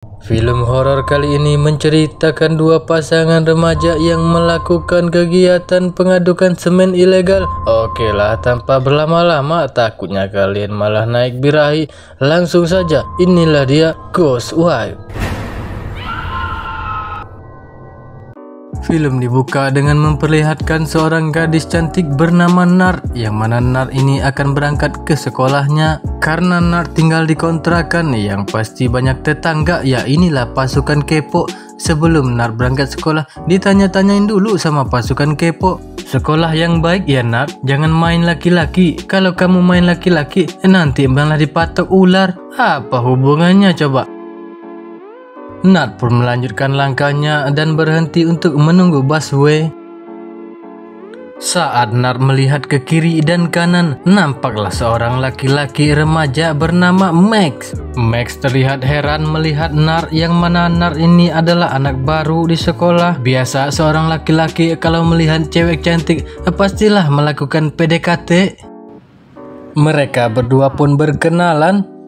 Film horor kali ini menceritakan dua pasangan remaja yang melakukan kegiatan pengadukan semen ilegal. Oke lah, tanpa berlama-lama, takutnya kalian malah naik birahi. Langsung saja, inilah dia Ghost Wife. Film dibuka dengan memperlihatkan seorang gadis cantik bernama Nar, yang mana Nar ini akan berangkat ke sekolahnya. Karena Nar tinggal di kontrakan yang pasti banyak tetangga, ya inilah pasukan kepo. Sebelum Nar berangkat sekolah, ditanya-tanyain dulu sama pasukan kepo. Sekolah yang baik ya Nar, jangan main laki-laki. Kalau kamu main laki-laki, nanti malah dipatok ular. Apa hubungannya coba? Nar pun melanjutkan langkahnya dan berhenti untuk menunggu busway. Saat Nar melihat ke kiri dan kanan, nampaklah seorang laki-laki remaja bernama Max. Max terlihat heran melihat Nar, yang mana Nar ini adalah anak baru di sekolah. Biasa seorang laki-laki kalau melihat cewek cantik pastilah melakukan PDKT. Mereka berdua pun berkenalan.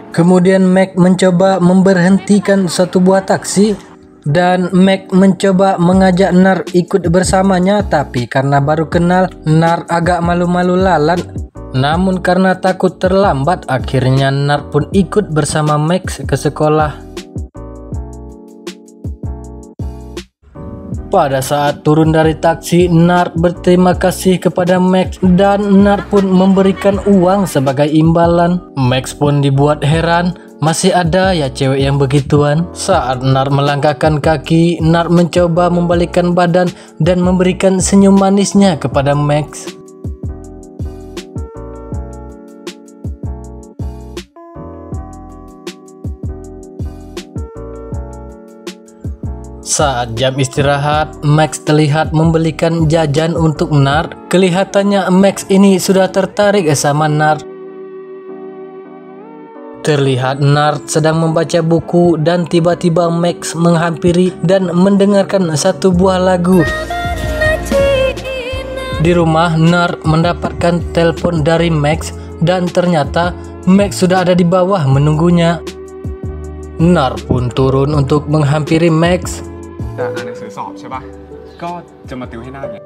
Kemudian Mac mencoba memberhentikan satu buah taksi dan Mac mencoba mengajak Nar ikut bersamanya, tapi karena baru kenal, Nar agak malu-malu lalan. Namun karena takut terlambat, akhirnya Nar pun ikut bersama Max ke sekolah. Pada saat turun dari taksi, Nar berterima kasih kepada Max dan Nar pun memberikan uang sebagai imbalan. Max pun dibuat heran, masih ada ya cewek yang begituan. Saat Nar melangkahkan kaki, Nar mencoba membalikkan badan dan memberikan senyum manisnya kepada Max. Saat jam istirahat, Max terlihat membelikan jajan untuk Nar. Kelihatannya Max ini sudah tertarik sama Nar. Terlihat Nar sedang membaca buku dan tiba-tiba Max menghampiri dan mendengarkan satu buah lagu. Di rumah, Nar mendapatkan telepon dari Max dan ternyata Max sudah ada di bawah menunggunya. Nar pun turun untuk menghampiri Max.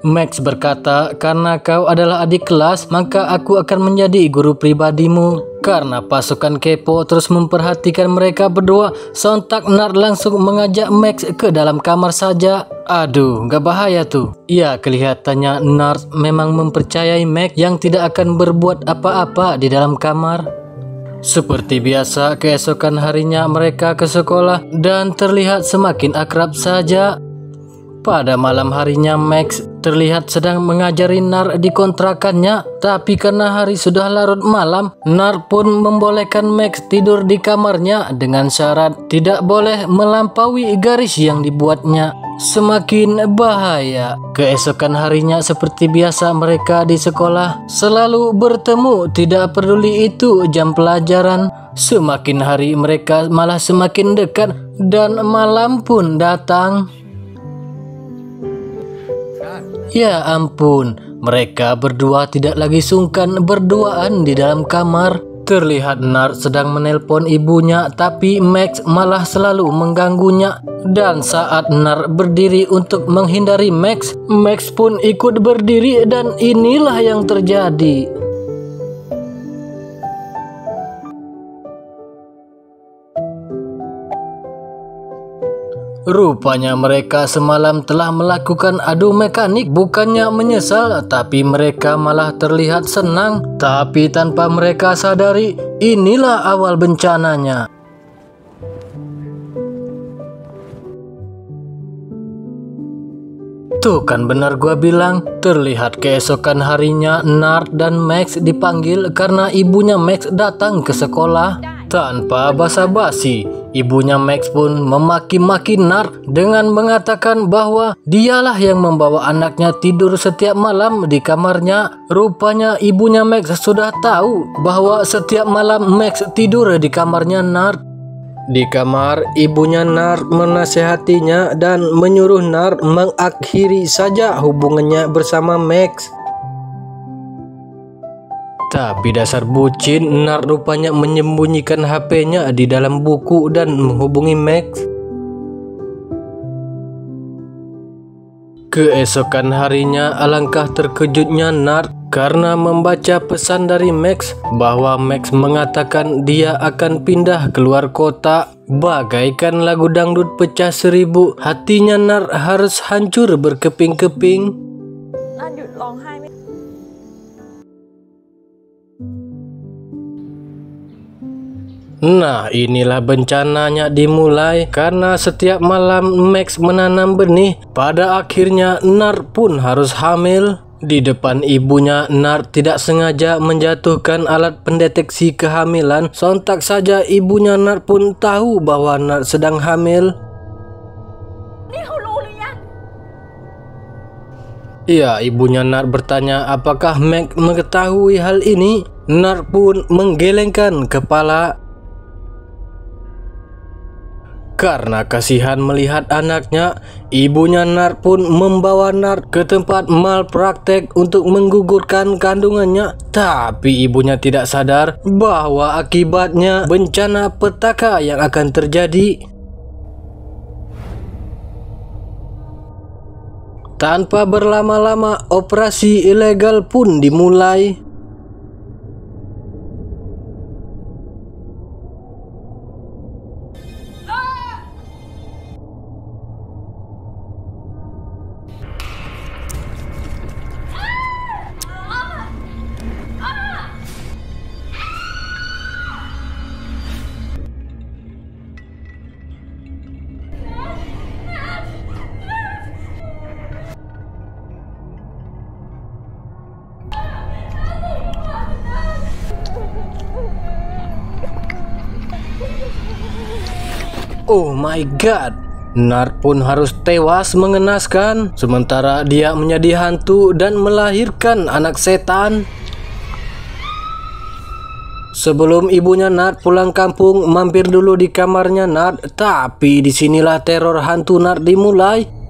Max berkata, karena kau adalah adik kelas, maka aku akan menjadi guru pribadimu. Karena pasukan kepo terus memperhatikan mereka berdua, sontak Nar langsung mengajak Max ke dalam kamar saja. Aduh, gak bahaya tuh. Ya, kelihatannya Nar memang mempercayai Max yang tidak akan berbuat apa-apa di dalam kamar. Seperti biasa, keesokan harinya mereka ke sekolah dan terlihat semakin akrab saja. Pada malam harinya, Max terlihat sedang mengajari Nar di kontrakannya, tapi karena hari sudah larut malam, Nar pun membolehkan Max tidur di kamarnya dengan syarat tidak boleh melampaui garis yang dibuatnya. Semakin bahaya. Keesokan harinya seperti biasa mereka di sekolah selalu bertemu, tidak peduli itu jam pelajaran. Semakin hari mereka malah semakin dekat dan malam pun datang. Ya ampun, mereka berdua tidak lagi sungkan berduaan di dalam kamar. Terlihat Nar sedang menelpon ibunya, tapi Max malah selalu mengganggunya. Dan saat Nar berdiri untuk menghindari Max, Max pun ikut berdiri dan inilah yang terjadi. Rupanya mereka semalam telah melakukan adu mekanik. Bukannya menyesal, tapi mereka malah terlihat senang. Tapi tanpa mereka sadari, inilah awal bencananya. Tuh kan benar gua bilang. Terlihat keesokan harinya Nar dan Max dipanggil karena ibunya Max datang ke sekolah. Tanpa basa-basi, ibunya Max pun memaki-maki Nar dengan mengatakan bahwa dialah yang membawa anaknya tidur setiap malam di kamarnya. Rupanya ibunya Max sudah tahu bahwa setiap malam Max tidur di kamarnya Nar. Di kamar, ibunya Nar menasehatinya dan menyuruh Nar mengakhiri saja hubungannya bersama Max. Tapi dasar bucin, Nard rupanya menyembunyikan HP-nya di dalam buku dan menghubungi Max. Keesokan harinya, alangkah terkejutnya Nard karena membaca pesan dari Max bahwa Max mengatakan dia akan pindah keluar kota. Bagaikan lagu dangdut pecah 1000, hatinya Nard harus hancur berkeping-keping. Lanjut long hai. Nah, inilah bencananya dimulai karena setiap malam Max menanam benih. Pada akhirnya Nard pun harus hamil. Di depan ibunya, Nard tidak sengaja menjatuhkan alat pendeteksi kehamilan. Sontak saja ibunya Nard pun tahu bahwa Nard sedang hamil. Ya, ibunya Nard bertanya apakah Max mengetahui hal ini. Nard pun menggelengkan kepala. Karena kasihan melihat anaknya, ibunya Nard pun membawa Nard ke tempat malpraktek untuk menggugurkan kandungannya. Tapi ibunya tidak sadar bahwa akibatnya bencana petaka yang akan terjadi. Tanpa berlama-lama, operasi ilegal pun dimulai. Oh my god, Nard pun harus tewas mengenaskan. Sementara dia menjadi hantu dan melahirkan anak setan. Sebelum ibunya Nard pulang kampung, mampir dulu di kamarnya Nard. Tapi disinilah teror hantu Nard dimulai.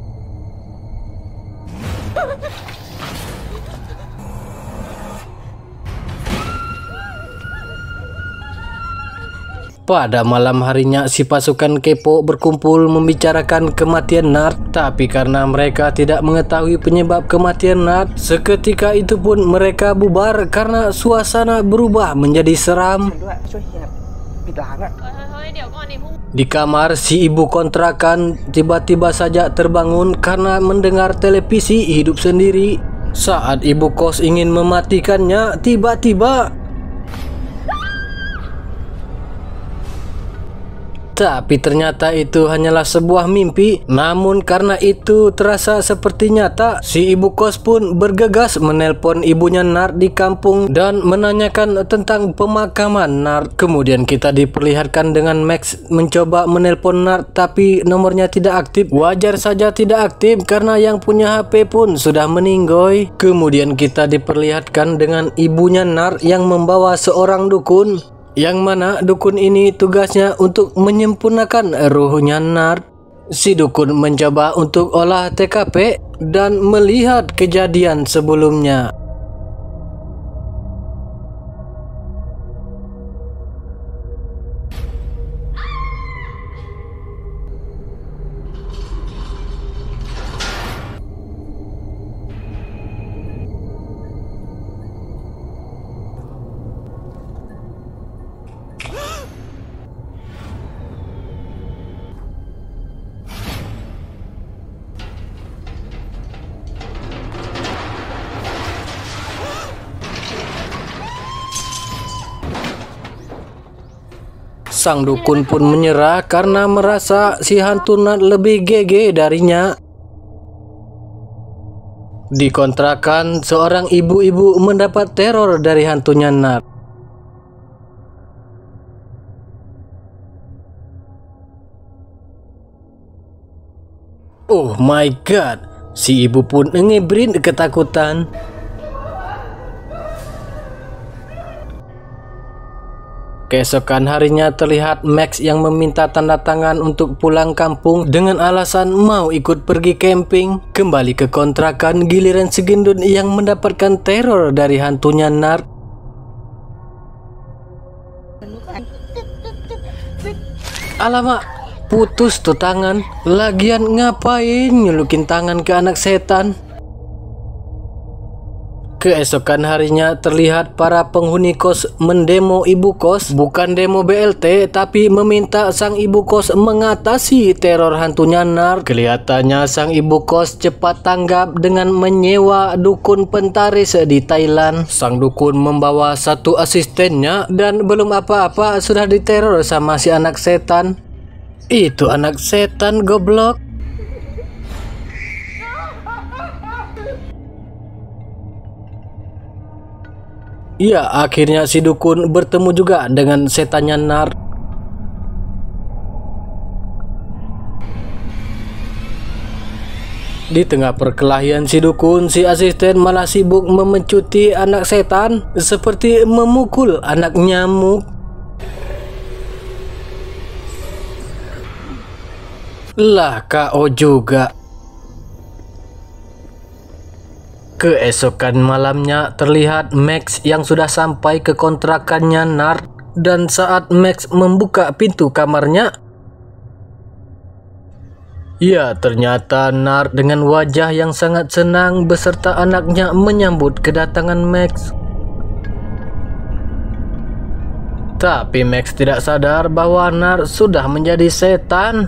Pada malam harinya, si pasukan kepo berkumpul membicarakan kematian Nard. Tapi karena mereka tidak mengetahui penyebab kematian Nard, seketika itu pun mereka bubar karena suasana berubah menjadi seram. Di kamar, si ibu kontrakan tiba-tiba saja terbangun karena mendengar televisi hidup sendiri. Saat ibu kos ingin mematikannya, tiba-tiba tapi ternyata itu hanyalah sebuah mimpi. Namun karena itu terasa seperti nyata, si ibu kos pun bergegas menelpon ibunya Nard di kampung dan menanyakan tentang pemakaman Nard. Kemudian kita diperlihatkan dengan Max mencoba menelpon Nard, tapi nomornya tidak aktif. Wajar saja tidak aktif karena yang punya HP pun sudah meninggoy. Kemudian kita diperlihatkan dengan ibunya Nard yang membawa seorang dukun, yang mana dukun ini tugasnya untuk menyempurnakan ruhnya Nard. Si dukun mencoba untuk olah TKP dan melihat kejadian sebelumnya. Sang dukun pun menyerah karena merasa si hantu Nard lebih GG darinya. Di kontrakan, seorang ibu-ibu mendapat teror dari hantunya Nard. Oh my god, si ibu pun ngebrit ketakutan. Keesokan harinya terlihat Max yang meminta tanda tangan untuk pulang kampung dengan alasan mau ikut pergi camping. Kembali ke kontrakan, giliran si gendut yang mendapatkan teror dari hantunya Nard. Alamak, putus tuh tangan. Lagian ngapain nyulukin tangan ke anak setan? Keesokan harinya terlihat para penghuni kos mendemo ibu kos. Bukan demo BLT, tapi meminta sang ibu kos mengatasi teror hantunya Nar. Kelihatannya sang ibu kos cepat tanggap dengan menyewa dukun pentaris di Thailand. Sang dukun membawa satu asistennya dan belum apa-apa sudah diteror sama si anak setan. Itu anak setan goblok. Ya, akhirnya si dukun bertemu juga dengan setannya Nar. Di tengah perkelahian si dukun, si asisten malah sibuk memecuti anak setan seperti memukul anak nyamuk. Lah, KO juga. Keesokan malamnya terlihat Max yang sudah sampai ke kontrakannya Nar, dan saat Max membuka pintu kamarnya, ya ternyata Nar dengan wajah yang sangat senang beserta anaknya menyambut kedatangan Max. Tapi Max tidak sadar bahwa Nar sudah menjadi setan.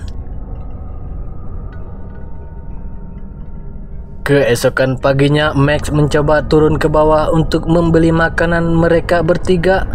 Keesokan paginya, Max mencoba turun ke bawah untuk membeli makanan mereka bertiga.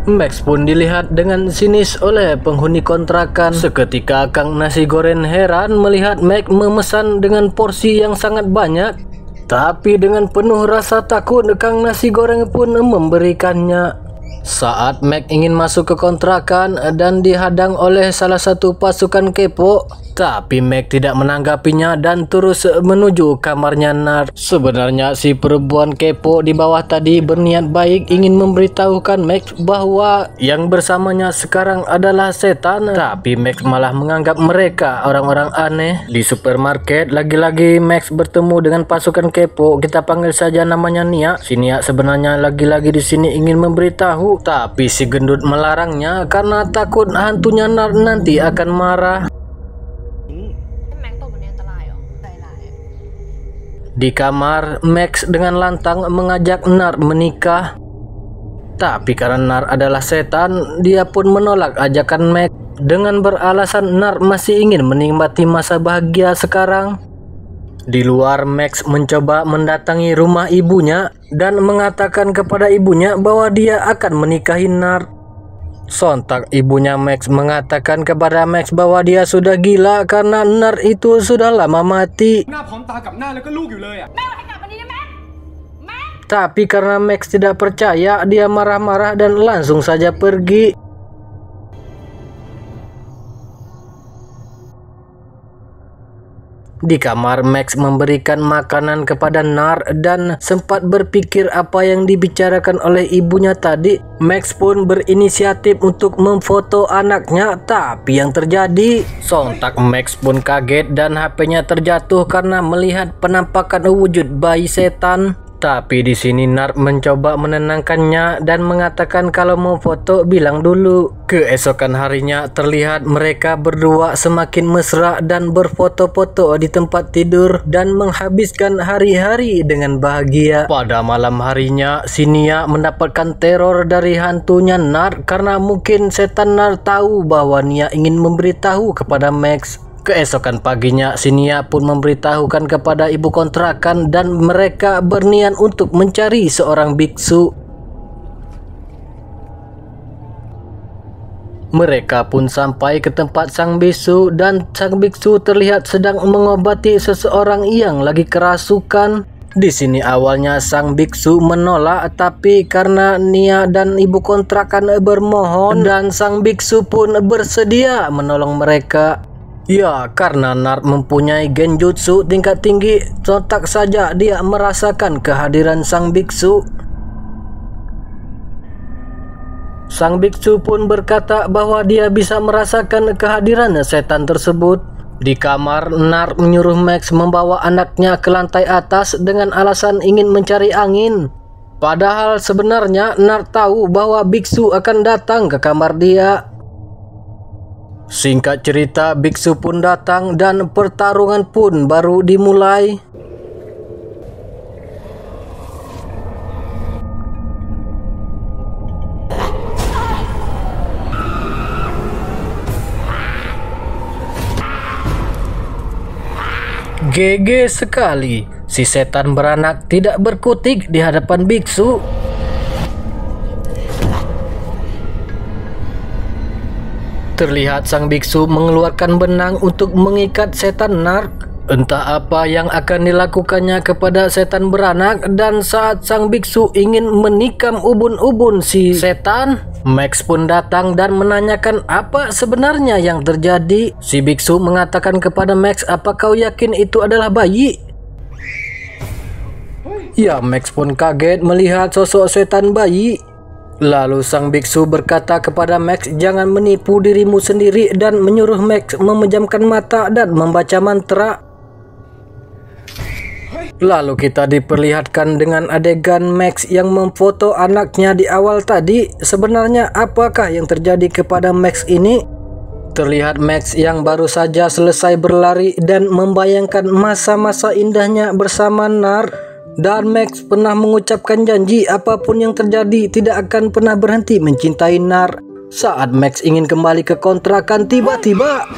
Max pun dilihat dengan sinis oleh penghuni kontrakan. Seketika Kang Nasi Goreng heran melihat Max memesan dengan porsi yang sangat banyak. Tapi dengan penuh rasa takut, Kang Nasi Goreng pun memberikannya. Saat Max ingin masuk ke kontrakan dan dihadang oleh salah satu pasukan kepo, tapi Max tidak menanggapinya dan terus menuju kamarnya Nar. Sebenarnya si perempuan kepo di bawah tadi berniat baik ingin memberitahukan Max bahwa yang bersamanya sekarang adalah setan, tapi Max malah menganggap mereka orang-orang aneh. Di supermarket, lagi-lagi Max bertemu dengan pasukan kepo. Kita panggil saja namanya Nia. Si Nia sebenarnya lagi-lagi di sini ingin memberitahu, tapi si gendut melarangnya karena takut hantunya Nar nanti akan marah. Di kamar, Max dengan lantang mengajak Nar menikah. Tapi karena Nar adalah setan, dia pun menolak ajakan Max dengan beralasan Nar masih ingin menikmati masa bahagia sekarang. Di luar, Max mencoba mendatangi rumah ibunya dan mengatakan kepada ibunya bahwa dia akan menikahi Nar. Sontak ibunya Max mengatakan kepada Max bahwa dia sudah gila karena Nar itu sudah lama mati. Tapi karena Max tidak percaya, dia marah-marah dan langsung saja pergi. Di kamar, Max memberikan makanan kepada Nar dan sempat berpikir apa yang dibicarakan oleh ibunya tadi. Max pun berinisiatif untuk memfoto anaknya, tapi yang terjadi, sontak Max pun kaget dan HP-nya terjatuh karena melihat penampakan wujud bayi setan. Tapi di sini Nar mencoba menenangkannya dan mengatakan kalau mau foto bilang dulu. Keesokan harinya terlihat mereka berdua semakin mesra dan berfoto-foto di tempat tidur dan menghabiskan hari-hari dengan bahagia. Pada malam harinya, si Nia mendapatkan teror dari hantunya Nar karena mungkin setan Nar tahu bahwa Nia ingin memberitahu kepada Max. Keesokan paginya, si Nia pun memberitahukan kepada ibu kontrakan dan mereka berniat untuk mencari seorang biksu. Mereka pun sampai ke tempat sang biksu dan sang biksu terlihat sedang mengobati seseorang yang lagi kerasukan. Di sini awalnya sang biksu menolak, tapi karena Nia dan ibu kontrakan bermohon dan sang biksu pun bersedia menolong mereka. Ya, karena Nar mempunyai genjutsu tingkat tinggi, sontak saja dia merasakan kehadiran sang biksu. Sang biksu pun berkata bahwa dia bisa merasakan kehadiran setan tersebut. Di kamar, Nar menyuruh Max membawa anaknya ke lantai atas dengan alasan ingin mencari angin. Padahal sebenarnya Nar tahu bahwa biksu akan datang ke kamar dia. Singkat cerita, biksu pun datang dan pertarungan pun baru dimulai. GG sekali, si setan beranak tidak berkutik di hadapan biksu. Terlihat sang biksu mengeluarkan benang untuk mengikat setan nark. Entah apa yang akan dilakukannya kepada setan beranak, dan saat sang biksu ingin menikam ubun-ubun si setan, Max pun datang dan menanyakan apa sebenarnya yang terjadi. Si biksu mengatakan kepada Max, "Apa kau yakin itu adalah bayi?" Ya, Max pun kaget melihat sosok setan bayi. Lalu sang biksu berkata kepada Max, "Jangan menipu dirimu sendiri," dan menyuruh Max memejamkan mata dan membaca mantra. Lalu kita diperlihatkan dengan adegan Max yang memfoto anaknya di awal tadi. Sebenarnya apakah yang terjadi kepada Max ini? Terlihat Max yang baru saja selesai berlari dan membayangkan masa-masa indahnya bersama Nar. Dan Max pernah mengucapkan janji apapun yang terjadi tidak akan pernah berhenti mencintai Nar. Saat Max ingin kembali ke kontrakan, tiba-tiba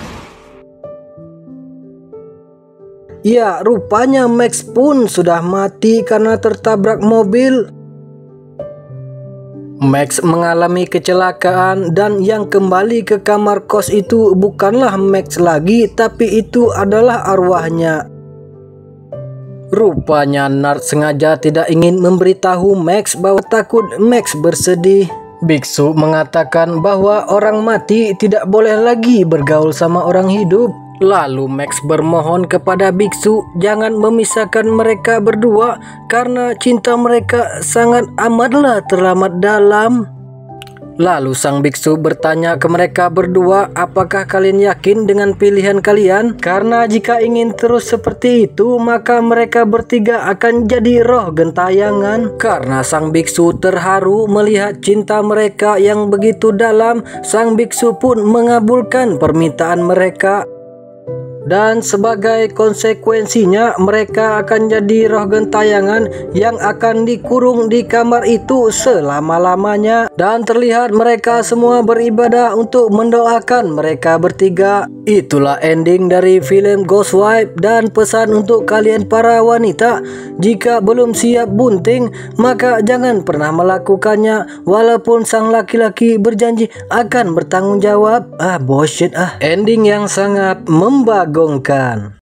ya, rupanya Max pun sudah mati karena tertabrak mobil. Max mengalami kecelakaan dan yang kembali ke kamar kos itu bukanlah Max lagi, tapi itu adalah arwahnya. Rupanya Nard sengaja tidak ingin memberitahu Max bahwa takut Max bersedih. Biksu mengatakan bahwa orang mati tidak boleh lagi bergaul sama orang hidup. Lalu Max bermohon kepada biksu jangan memisahkan mereka berdua karena cinta mereka sangat amatlah teramat dalam. Lalu sang biksu bertanya ke mereka berdua, "Apakah kalian yakin dengan pilihan kalian? Karena jika ingin terus seperti itu, maka mereka bertiga akan jadi roh gentayangan." Karena sang biksu terharu melihat cinta mereka yang begitu dalam, sang biksu pun mengabulkan permintaan mereka. Dan sebagai konsekuensinya mereka akan jadi roh gentayangan yang akan dikurung di kamar itu selama-lamanya. Dan terlihat mereka semua beribadah untuk mendoakan mereka bertiga. Itulah ending dari film Ghost Wife. Dan pesan untuk kalian para wanita, jika belum siap bunting maka jangan pernah melakukannya walaupun sang laki-laki berjanji akan bertanggung jawab. Bullshit. Ending yang sangat membagongkan.